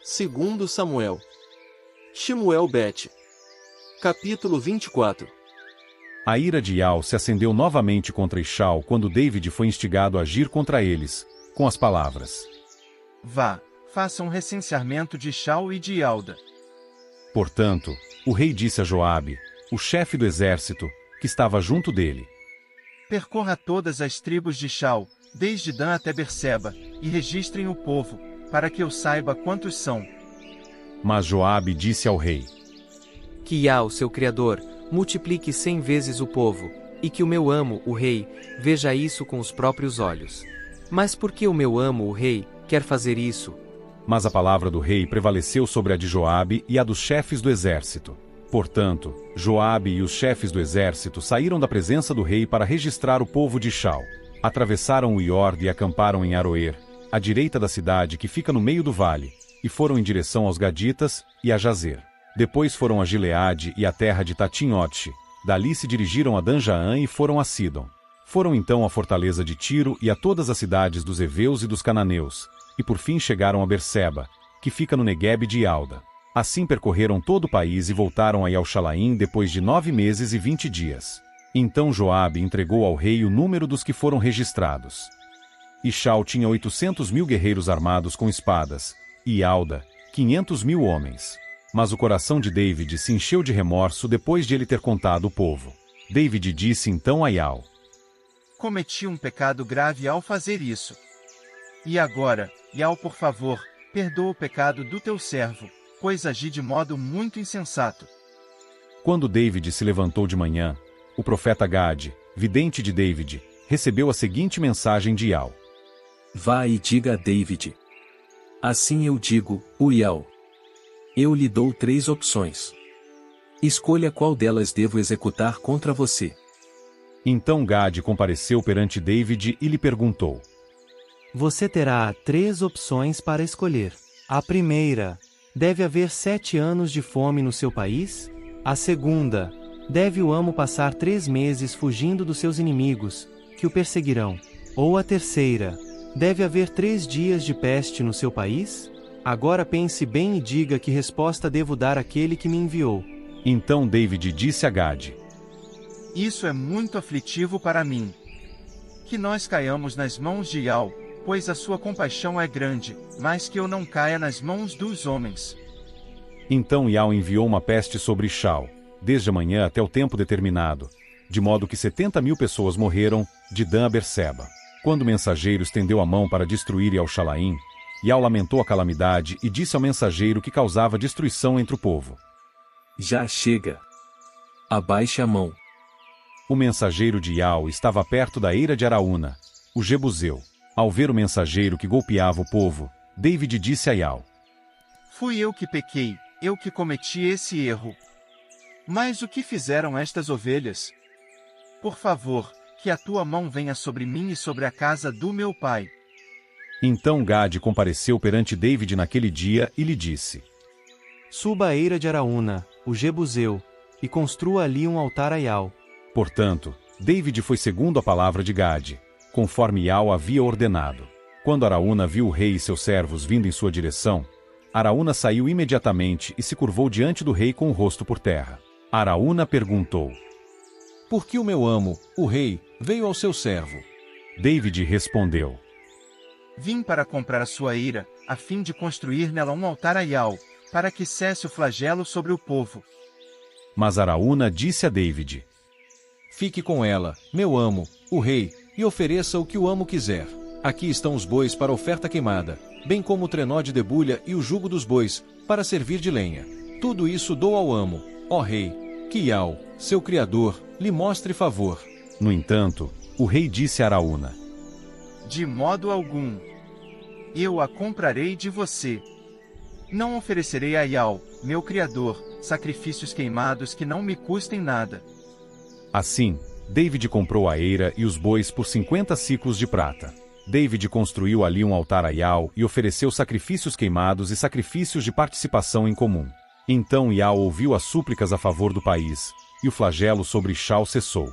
Segundo Samuel. Shemuel Bet. Capítulo 24. A ira de Ial se acendeu novamente contra Ishau quando David foi instigado a agir contra eles, com as palavras: Vá, faça um recenseamento de Ishau e de Ialda. Portanto, o rei disse a Joabe, o chefe do exército, que estava junto dele: Percorra todas as tribos de Ishau, desde Dan até Berseba, e registrem o povo, para que eu saiba quantos são. Mas Joabe disse ao rei: Que Ial, seu criador, multiplique 100 vezes o povo, e que o meu amo, o rei, veja isso com os próprios olhos. Mas por que o meu amo, o rei, quer fazer isso? Mas a palavra do rei prevaleceu sobre a de Joabe e a dos chefes do exército. Portanto, Joabe e os chefes do exército saíram da presença do rei para registrar o povo de Ishau. Atravessaram o Iorde e acamparam em Aroer, à direita da cidade que fica no meio do vale, e foram em direção aos Gaditas e a Jazer. Depois foram a Gileade e a terra de Tatim-Otshi. Dali se dirigiram a Dan-Jaã e foram a Sidom. Foram então à fortaleza de Tiro e a todas as cidades dos heveus e dos cananeus, e por fim chegaram a Berseba, que fica no Neguebe de Ialda. Assim percorreram todo o país e voltaram a Yalchalaim depois de 9 meses e 20 dias. Então Joabe entregou ao rei o número dos que foram registrados. Ishau tinha 800.000 guerreiros armados com espadas, e Ialda, 500.000 homens. Mas o coração de David se encheu de remorso depois de ele ter contado o povo. David disse então a Ial: Cometi um pecado grave ao fazer isso. E agora, Ial, por favor, perdoa o pecado do teu servo, pois agi de modo muito insensato. Quando David se levantou de manhã, o profeta Gade, vidente de David, recebeu a seguinte mensagem de Ial: Vá e diga a David. Assim eu digo, Ial. Eu lhe dou 3 opções. Escolha qual delas devo executar contra você. Então Gade compareceu perante David e lhe perguntou: Você terá 3 opções para escolher. A primeira: deve haver 7 anos de fome no seu país? A segunda: deve o amo passar 3 meses fugindo dos seus inimigos, que o perseguirão? Ou a terceira: deve haver 3 dias de peste no seu país? Agora pense bem e diga que resposta devo dar àquele que me enviou. Então David disse a Gade: Isso é muito aflitivo para mim. Que nós caiamos nas mãos de Ial, pois a sua compaixão é grande, mas que eu não caia nas mãos dos homens. Então Ial enviou uma peste sobre Ishau, desde a manhã até o tempo determinado, de modo que 70.000 pessoas morreram, de Dan a Berseba. Quando o mensageiro estendeu a mão para destruir Yalchalaim, Ial lamentou a calamidade e disse ao mensageiro que causava destruição entre o povo: Já chega. Abaixe a mão. O mensageiro de Ial estava perto da eira de Araúna, o Jebuseu. Ao ver o mensageiro que golpeava o povo, David disse a Ial: Fui eu que pequei, eu que cometi esse erro. Mas o que fizeram estas ovelhas? Por favor, que a tua mão venha sobre mim e sobre a casa do meu pai. Então Gade compareceu perante David naquele dia e lhe disse: Suba a eira de Araúna, o Jebuseu, e construa ali um altar a Ial. Portanto, David foi segundo a palavra de Gade, conforme Ial havia ordenado. Quando Araúna viu o rei e seus servos vindo em sua direção, Araúna saiu imediatamente e se curvou diante do rei com o rosto por terra. Araúna perguntou: Por que o meu amo, o rei, veio ao seu servo? David respondeu: Vim para comprar a sua eira, a fim de construir nela um altar a Ial, para que cesse o flagelo sobre o povo. Mas Araúna disse a David: Fique com ela, meu amo, o rei, e ofereça o que o amo quiser. Aqui estão os bois para oferta queimada, bem como o trenó de debulha e o jugo dos bois, para servir de lenha. Tudo isso dou ao amo, ó rei, que Ial, seu criador, lhe mostre favor. No entanto, o rei disse a Araúna: De modo algum. Eu a comprarei de você. Não oferecerei a Ial, meu criador, sacrifícios queimados que não me custem nada. Assim, David comprou a eira e os bois por 50 siclos de prata. David construiu ali um altar a Ial e ofereceu sacrifícios queimados e sacrifícios de participação em comum. Então Ial ouviu as súplicas a favor do país, e o flagelo sobre Ishau cessou.